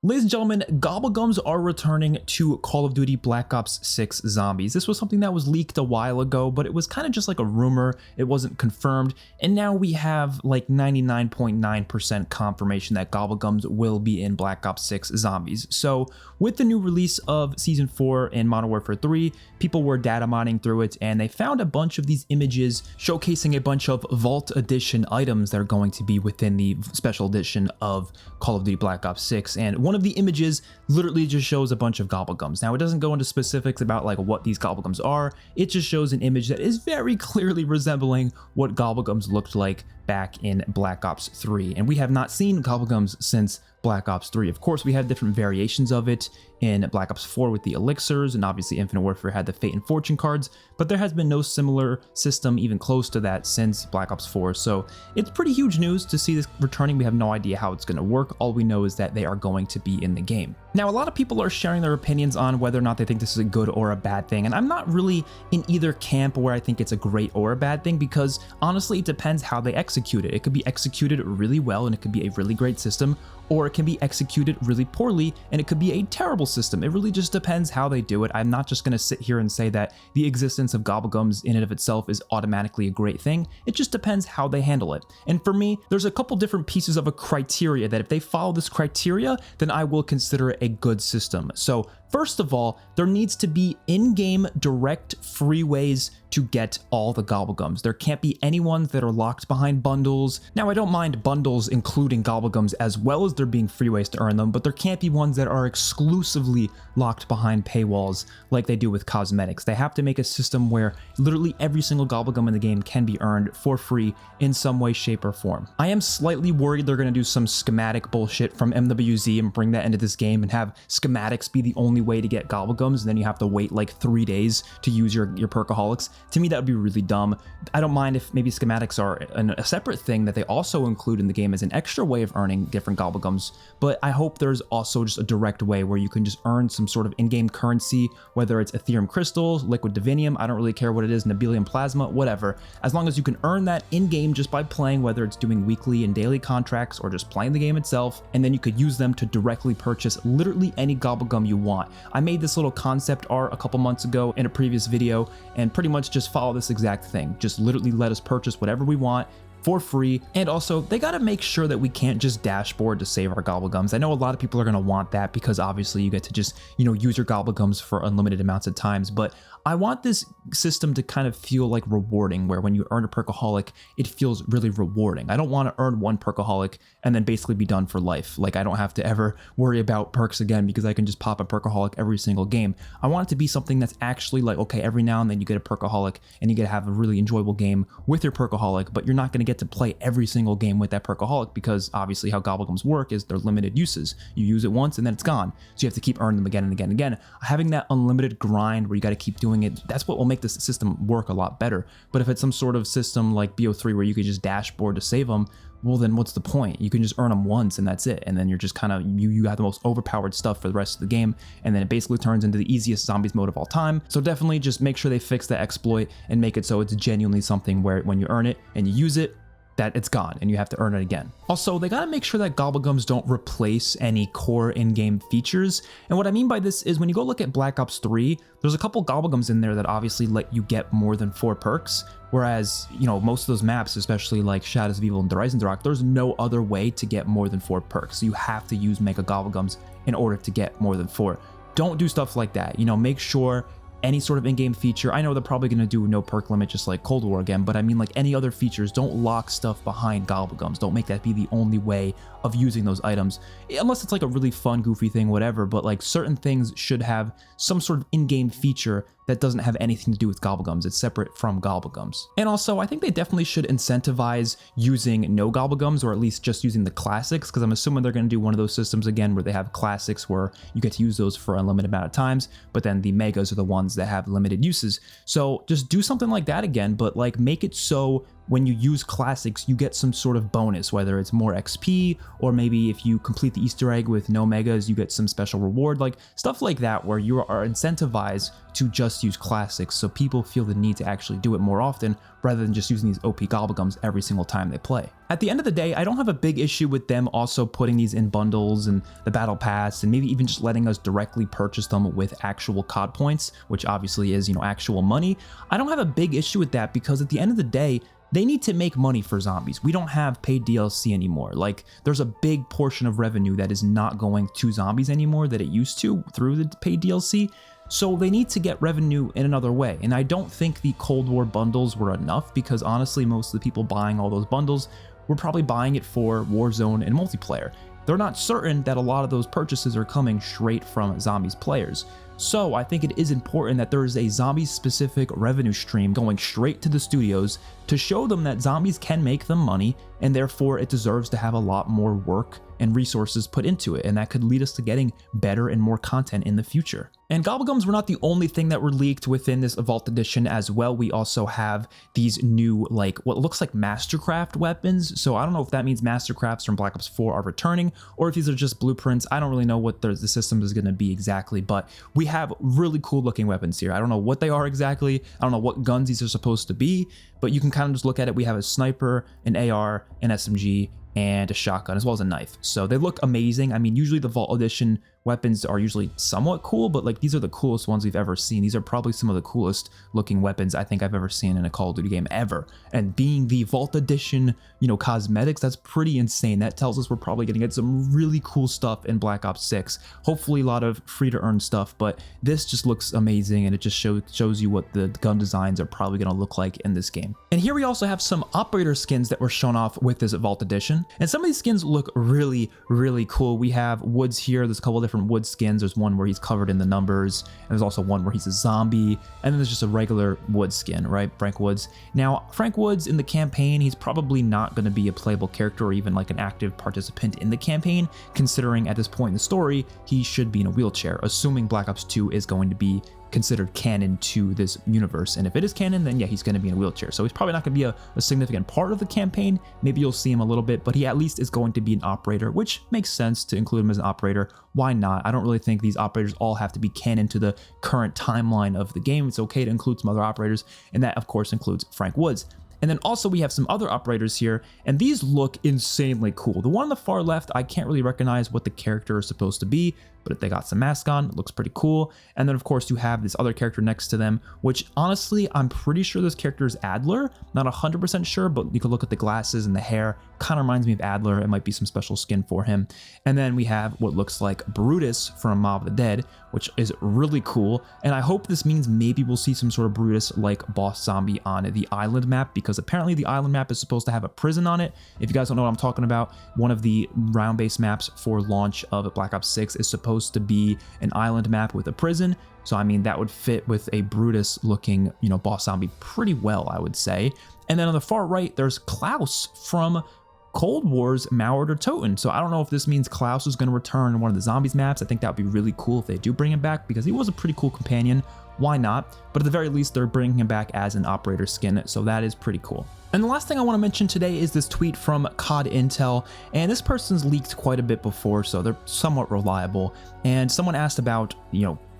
Ladies and gentlemen, Gobblegums are returning to Call of Duty Black Ops 6 Zombies. This was something that was leaked a while ago, but it was kind of just like a rumor. It wasn't confirmed, and now we have like 99.9% confirmation that Gobblegums will be in Black Ops 6 Zombies. So with the new release of Season 4 and Modern Warfare 3, people were data mining through it, and they found a bunch of these images showcasing a bunch of Vault Edition items that are going to be within the special edition of Call of Duty Black Ops 6, and one of the images literally just shows a bunch of Gobblegums. Now, it doesn't go into specifics about like what these Gobblegums are. It just shows an image that is very clearly resembling what Gobblegums looked like back in Black Ops 3. And we have not seen Gobblegums since Black Ops 3. Of course, we had different variations of it in Black Ops 4 with the elixirs, and obviously Infinite Warfare had the Fate and Fortune cards, but there has been no similar system even close to that since Black Ops 4. So it's pretty huge news to see this returning. We have no idea how it's going to work. All we know is that they are going to be in the game. Now, a lot of people are sharing their opinions on whether or not they think this is a good or a bad thing, and I'm not really in either camp where I think it's a great or a bad thing, because honestly, it depends how they execute it. It could be executed really well and it could be a really great system, or it can be executed really poorly and it could be a terrible system. It really just depends how they do it. I'm not just going to sit here and say that the existence of Gobblegums in and of itself is automatically a great thing. It just depends how they handle it. And for me, there's a couple different pieces of a criteria that if they follow this criteria, then I will consider it a good system. So first of all, there needs to be in-game direct free ways to get all the Gobblegums. There can't be any ones that are locked behind bundles. Now, I don't mind bundles including Gobblegums as well as there being free ways to earn them, but there can't be ones that are exclusively locked behind paywalls like they do with cosmetics. They have to make a system where literally every single Gobblegum in the game can be earned for free in some way, shape, or form. I am slightly worried they're going to do some schematic bullshit from MWZ and bring that into this game and have schematics be the only way to get Gobblegums, and then you have to wait like 3 days to use your perkaholics. To me, that would be really dumb. I don't mind if maybe schematics are a separate thing that they also include in the game as an extra way of earning different Gobblegums, but I hope there's also just a direct way where you can just earn some sort of in-game currency, whether it's Ethereum crystals, liquid divinium, I don't really care what it is, Nibelium plasma, whatever. As long as you can earn that in-game just by playing, whether it's doing weekly and daily contracts or just playing the game itself, and then you could use them to directly purchase literally any Gobblegum you want. I made this little concept art a couple months ago in a previous video, and pretty much just follow this exact thing. Just literally let us purchase whatever we want for free. And also, they got to make sure that we can't just dashboard to save our Gobblegums. I know a lot of people are going to want that because obviously you get to just, use your Gobblegums for unlimited amounts of times, but I want this system to kind of feel like rewarding, where when you earn a perkaholic, it feels really rewarding. I don't want to earn one perkaholic and then basically be done for life. Like, I don't have to ever worry about perks again because I can just pop a perkaholic every single game. I want it to be something that's actually like, okay, every now and then you get a perkaholic and you get to have a really enjoyable game with your perkaholic, but you're not going to get to play every single game with that perkaholic because obviously how Gobblegums work is they're limited uses. You use it once and then it's gone. So you have to keep earning them again and again and again. Having that unlimited grind where you got to keep doing it, that's what will make this system work a lot better. But if it's some sort of system like BO3 where you could just dashboard to save them, well, then what's the point? You can just earn them once and that's it. And then you're just kind of, you have the most overpowered stuff for the rest of the game. And then it basically turns into the easiest zombies mode of all time. So definitely just make sure they fix that exploit and make it so it's genuinely something where when you earn it and you use it, that it's gone and you have to earn it again. Also, they gotta make sure that Gobblegums don't replace any core in-game features. And what I mean by this is when you go look at Black Ops 3, there's a couple Gobblegums in there that obviously let you get more than 4 perks. Whereas, most of those maps, especially like Shadows of Evil and Horizon Rock, there's no other way to get more than 4 perks. So you have to use Mega Gobblegums in order to get more than 4. Don't do stuff like that. Make sure any sort of in-game feature, I know they're probably going to do no perk limit just like Cold War again, but I mean like any other features, don't lock stuff behind Gobblegums. Don't make that be the only way of using those items, unless it's like a really fun, goofy thing, whatever, but like certain things should have some sort of in-game feature that doesn't have anything to do with Gobblegums. It's separate from Gobblegums. And also, I think they definitely should incentivize using no Gobblegums, or at least just using the classics, because I'm assuming they're going to do one of those systems again where they have classics where you get to use those for an unlimited amount of times, but then the megas are the ones that have limited uses. So just do something like that again, but like make it so when you use classics, you get some sort of bonus, whether it's more XP, or maybe if you complete the Easter egg with no megas, you get some special reward, like stuff like that, where you are incentivized to just use classics, so people feel the need to actually do it more often rather than just using these OP Gobblegums every single time they play. At the end of the day, I don't have a big issue with them also putting these in bundles and the battle pass, and maybe even just letting us directly purchase them with actual COD points, which obviously is, actual money. I don't have a big issue with that, because at the end of the day, they need to make money for Zombies. We don't have paid DLC anymore. Like, there's a big portion of revenue that is not going to Zombies anymore that it used to through the paid DLC. So they need to get revenue in another way. And I don't think the Cold War bundles were enough, because honestly, most of the people buying all those bundles were probably buying it for Warzone and multiplayer. They're not certain that a lot of those purchases are coming straight from Zombies players. So I think it is important that there is a Zombies-specific revenue stream going straight to the studios to show them that Zombies can make them money, and therefore it deserves to have a lot more work and resources put into it, and that could lead us to getting better and more content in the future. And Gobblegums were not the only thing that were leaked within this Vault Edition as well. We also have these new, like, what looks like Mastercraft weapons. So I don't know if that means Mastercrafts from Black Ops 4 are returning, or if these are just blueprints. I don't really know what the system is going to be exactly, but we have really cool looking weapons here. I don't know what they are exactly. I don't know what guns these are supposed to be, but you can kind of just look at it. We have a sniper, an AR, an SMG, and a shotgun, as well as a knife. So they look amazing. I mean, usually the Vault Edition weapons are usually somewhat cool, but like these are the coolest ones we've ever seen. These are probably some of the coolest looking weapons I think I've ever seen in a Call of Duty game ever. And being the Vault Edition, cosmetics, that's pretty insane. That tells us we're probably gonna get some really cool stuff in Black Ops 6. Hopefully a lot of free to earn stuff, but this just looks amazing, and it just shows you what the gun designs are probably gonna look like in this game. And here we also have some operator skins that were shown off with this Vault Edition. And some of these skins look really, really cool. We have Woods here. There's a couple of different Woods skins. There's one where he's covered in the numbers, and there's also one where he's a zombie, and then there's just a regular Woods skin, right? Frank Woods. Now, Frank Woods in the campaign, he's probably not going to be a playable character or even like an active participant in the campaign, considering at this point in the story, he should be in a wheelchair, assuming Black Ops 2 is going to be considered canon to this universe. And if it is canon, then yeah, he's going to be in a wheelchair. So he's probably not going to be a significant part of the campaign. Maybe you'll see him a little bit, but he at least is going to be an operator, which makes sense to include him as an operator. Why not? I don't really think these operators all have to be canon to the current timeline of the game. It's okay to include some other operators, and that of course includes Frank Woods. And then also we have some other operators here, and these look insanely cool. The one on the far left, I can't really recognize what the character is supposed to be, but if they got some mask on, it looks pretty cool. And then of course you have this other character next to them, which honestly, I'm pretty sure this character is Adler. Not 100% sure, but you can look at the glasses and the hair. Kind of reminds me of Adler. It might be some special skin for him. And then we have what looks like Brutus from Mob of the Dead, which is really cool. And I hope this means maybe we'll see some sort of Brutus-like boss zombie on the island map, because apparently the island map is supposed to have a prison on it. If you guys don't know what I'm talking about, one of the round-based maps for launch of Black Ops 6 is supposed to be an island map with a prison. So I mean, that would fit with a Brutus looking, boss zombie pretty well, I would say. And then on the far right, there's Klaus from Cold War's Mauer or Toten. So I don't know if this means Klaus is going to return in one of the Zombies maps. I think that would be really cool if they do bring him back, because he was a pretty cool companion. Why not? But at the very least, they're bringing him back as an operator skin, so that is pretty cool. And the last thing I want to mention today is this tweet from COD Intel, and this person's leaked quite a bit before, so they're somewhat reliable. And someone asked about,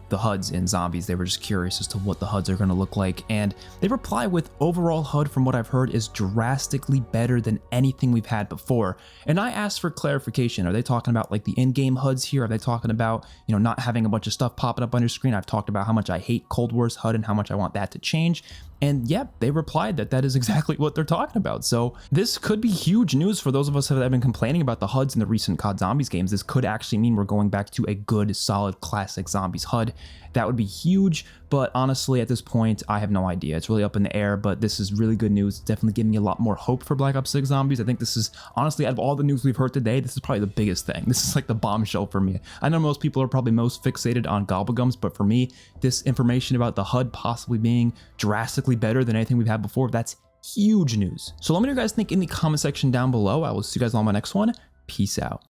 the HUDs in Zombies. They were just curious as to what the HUDs are going to look like, and they reply with, overall HUD from what I've heard is drastically better than anything we've had before. And I asked for clarification. Are they talking about like the in-game HUDs here? Are they talking about, not having a bunch of stuff popping up on your screen? I've talked about how much I hate Cold War's HUD and how much I want that to change. And yep, they replied that that is exactly what they're talking about. So this could be huge news for those of us that have been complaining about the HUDs in the recent COD Zombies games. This could actually mean we're going back to a good, solid, classic Zombies HUD. That would be huge, but honestly, at this point, I have no idea. It's really up in the air, but this is really good news. It's definitely giving me a lot more hope for Black Ops 6 Zombies. I think this is, honestly, out of all the news we've heard today, this is probably the biggest thing. This is like the bombshell for me. I know most people are probably most fixated on Gobblegums, but for me, this information about the HUD possibly being drastically better than anything we've had before, that's huge news. So let me know what you guys think in the comment section down below. I will see you guys on my next one. Peace out.